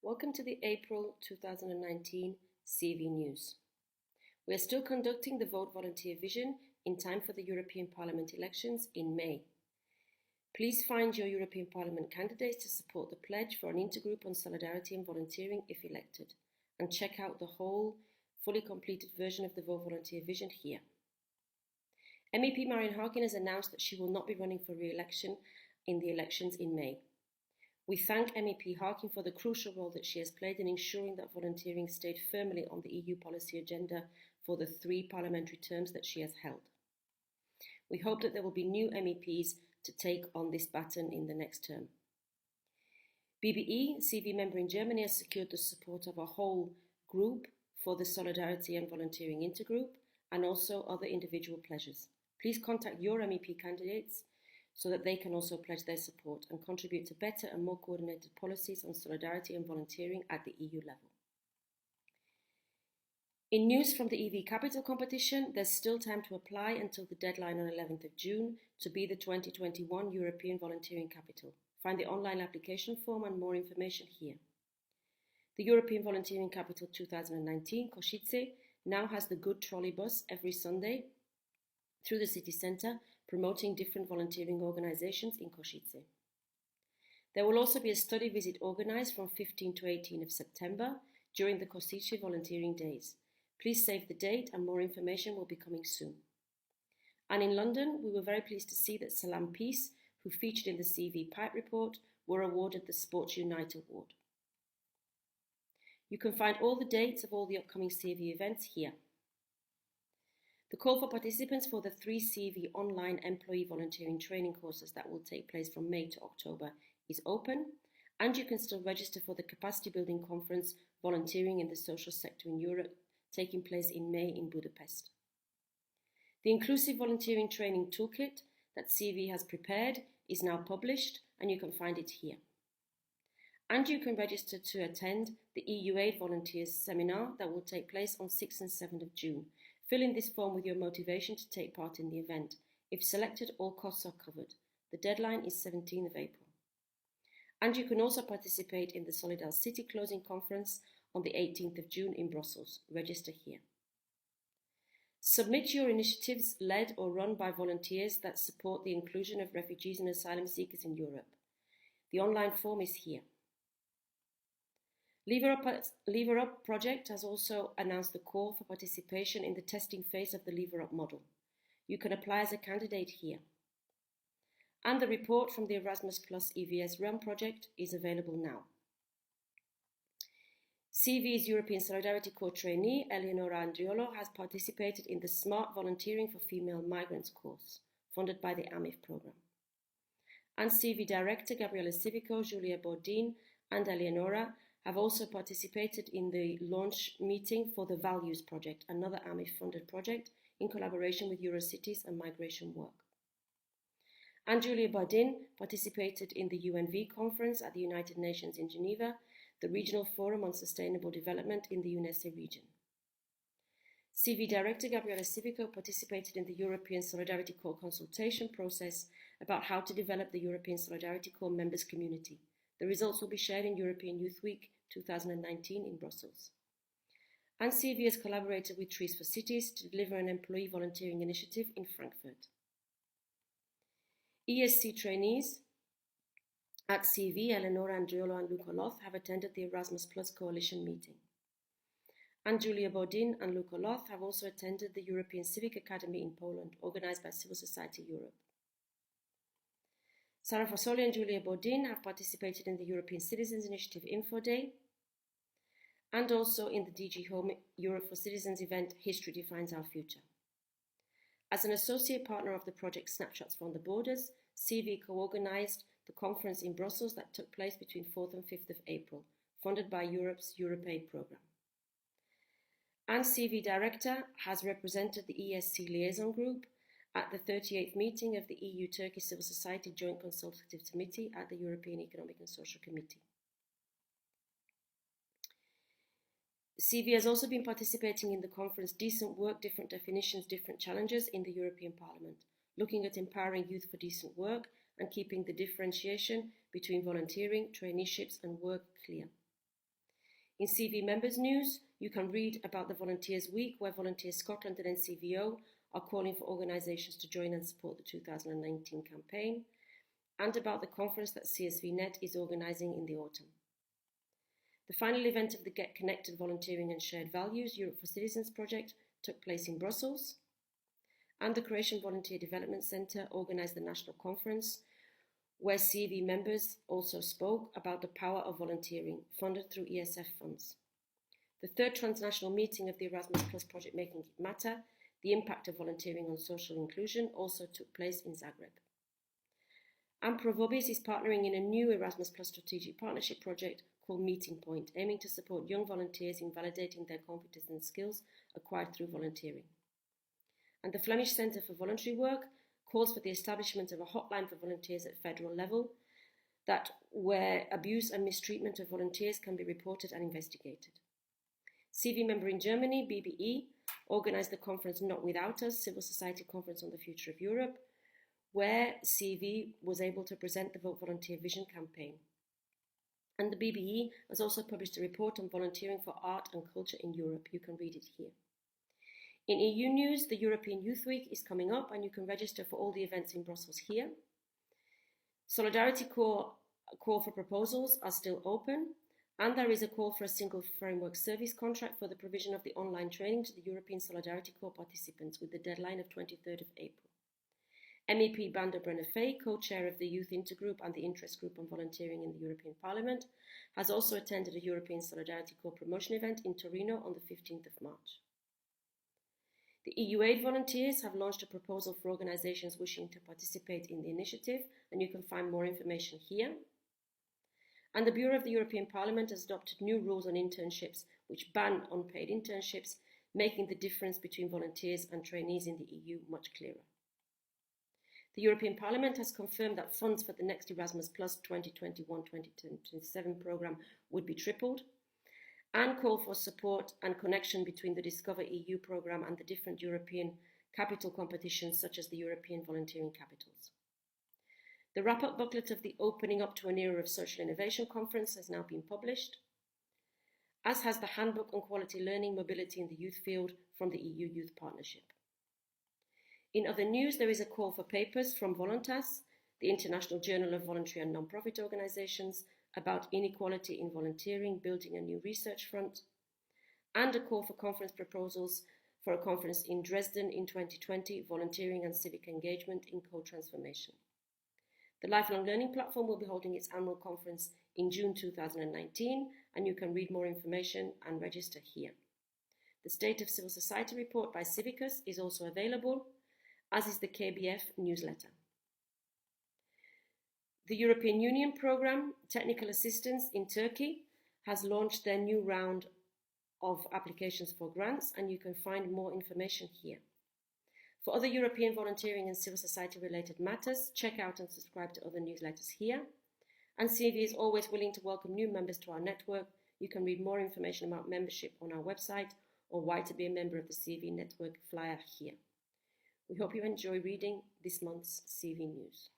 Welcome to the April 2019 CEV News. We are still conducting the Vote Volunteer Vision in time for the European Parliament elections in May. Please find your European Parliament candidates to support the pledge for an intergroup on solidarity and volunteering if elected, and check out the whole fully completed version of the Vote Volunteer Vision here. MEP Marian Harkin has announced that she will not be running for re-election in the elections in May. We thank MEP Harkin for the crucial role that she has played in ensuring that volunteering stayed firmly on the EU policy agenda for the 3 parliamentary terms that she has held. We hope that there will be new MEPs to take on this baton in the next term. BBE, CEV member in Germany, has secured the support of a whole group for the Solidarity and Volunteering Intergroup and also other individual pledges. Please contact your MEP candidates so that they can also pledge their support and contribute to better and more coordinated policies on solidarity and volunteering at the EU level. In news from the EV Capital competition, there's still time to apply until the deadline on 11th of June to be the 2021 European Volunteering Capital. Find the online application form and more information here. The European Volunteering Capital 2019, Košice, now has the Good Trolley bus every Sunday through the city centre, promoting different volunteering organisations in Košice. There will also be a study visit organised from 15 to 18 of September during the Košice Volunteering Days. Please save the date and more information will be coming soon. And in London, we were very pleased to see that Salam Peace, who featured in the CEV Pipe Report, were awarded the Sports Unite Award. You can find all the dates of all the upcoming CEV events here. The call for participants for the 3 CEV online employee volunteering training courses that will take place from May to October is open, and you can still register for the capacity building conference Volunteering in the Social Sector in Europe, taking place in May in Budapest. The Inclusive Volunteering Training Toolkit that CEV has prepared is now published, and you can find it here. And you can register to attend the EU Aid Volunteers Seminar that will take place on 6th and 7th of June. Fill in this form with your motivation to take part in the event. If selected, all costs are covered. The deadline is 17th of April. And you can also participate in the Solidal City Closing Conference on the 18th of June in Brussels. Register here. Submit your initiatives led or run by volunteers that support the inclusion of refugees and asylum seekers in Europe. The online form is here. Lever Up project has also announced the call for participation in the testing phase of the Lever Up model. You can apply as a candidate here. And the report from the Erasmus Plus EVS Realm project is available now. CEV's European Solidarity Corps trainee, Eleonora Andriolo, has participated in the Smart Volunteering for Female Migrants course, funded by the AMIF programme. And CEV Director Gabriele Civico, Giulia Bordin, and Eleonora have also participated in the launch meeting for the Values Project, another AMIF-funded project in collaboration with Eurocities and Migration Work. And Julia Bardin participated in the UNV conference at the United Nations in Geneva, the Regional Forum on Sustainable Development in the UNESE region. CEV Director Gabriele Civico participated in the European Solidarity Corps consultation process about how to develop the European Solidarity Corps members community. The results will be shared in European Youth Week 2019 in Brussels. And CEV has collaborated with Trees for Cities to deliver an employee volunteering initiative in Frankfurt. ESC trainees at CEV, Eleonora Andriolo and Luca Loth, have attended the Erasmus Plus Coalition meeting. And Julia Bodin and Luca Loth have also attended the European Civic Academy in Poland, organized by Civil Society Europe. Sara Fasoli and Julia Bodin have participated in the European Citizens Initiative Info Day and also in the DG Home Europe for Citizens event History Defines Our Future. As an associate partner of the project Snapshots from the Borders, CEV co-organized the conference in Brussels that took place between 4th and 5th of April, funded by Europe's Europaid programme. And CEV Director has represented the ESC Liaison Group at the 38th meeting of the EU-Turkey Civil Society Joint Consultative Committee at the European Economic and Social Committee. CEV has also been participating in the conference Decent Work, Different Definitions, Different Challenges in the European Parliament, looking at empowering youth for decent work and keeping the differentiation between volunteering, traineeships and work clear. In CEV Members News, you can read about the Volunteers Week, where Volunteers Scotland and NCVO are calling for organisations to join and support the 2019 campaign, and about the conference that CSV Net is organising in the autumn. The final event of the Get Connected Volunteering and Shared Values Europe for Citizens project took place in Brussels, and the Croatian Volunteer Development Centre organised the national conference, where CEV members also spoke about the power of volunteering, funded through ESF funds. The third transnational meeting of the Erasmus Plus project Making It Matter, the impact of volunteering on social inclusion, also took place in Zagreb. And Provobis is partnering in a new Erasmus Plus strategic partnership project called Meeting Point, aiming to support young volunteers in validating their competence and skills acquired through volunteering. And the Flemish Centre for Voluntary Work calls for the establishment of a hotline for volunteers at federal level, where abuse and mistreatment of volunteers can be reported and investigated. CEV member in Germany, BBE, organised the conference Not Without Us, Civil Society Conference on the Future of Europe, where CEV was able to present the Vote Volunteer Vision campaign. And the BBE has also published a report on volunteering for art and culture in Europe. You can read it here. In EU news, the European Youth Week is coming up, and you can register for all the events in Brussels here. Solidarity call for proposals are still open, and there is a call for a single framework service contract for the provision of the online training to the European Solidarity Corps participants, with the deadline of 23rd of April. MEP Banda Brenner-Fay, co-chair of the Youth Intergroup and the Interest Group on Volunteering in the European Parliament, has also attended a European Solidarity Corps promotion event in Torino on the 15th of March. The EU Aid volunteers have launched a proposal for organisations wishing to participate in the initiative, and you can find more information here. And the Bureau of the European Parliament has adopted new rules on internships which ban unpaid internships, making the difference between volunteers and trainees in the EU much clearer. The European Parliament has confirmed that funds for the next Erasmus Plus 2021-2027 programme would be tripled, and call for support and connection between the Discover EU programme and the different European capital competitions such as the European Volunteering Capitals. The wrap-up booklet of the Opening Up to an Era of Social Innovation conference has now been published, as has the Handbook on Quality Learning Mobility in the Youth Field from the EU Youth Partnership. In other news, there is a call for papers from Voluntas, the International Journal of Voluntary and Non-Profit Organisations, about inequality in volunteering, building a new research front, and a call for conference proposals for a conference in Dresden in 2020, Volunteering and Civic Engagement in Co-Transformation. The Lifelong Learning Platform will be holding its annual conference in June 2019, and you can read more information and register here. The State of Civil Society report by Civicus is also available, as is the KBF newsletter. The European Union Programme Technical Assistance in Turkey has launched their new round of applications for grants, and you can find more information here. For other European volunteering and civil society related matters, check out and subscribe to other newsletters here. And CEV is always willing to welcome new members to our network. You can read more information about membership on our website, or why to be a member of the CEV network flyer here. We hope you enjoy reading this month's CEV News.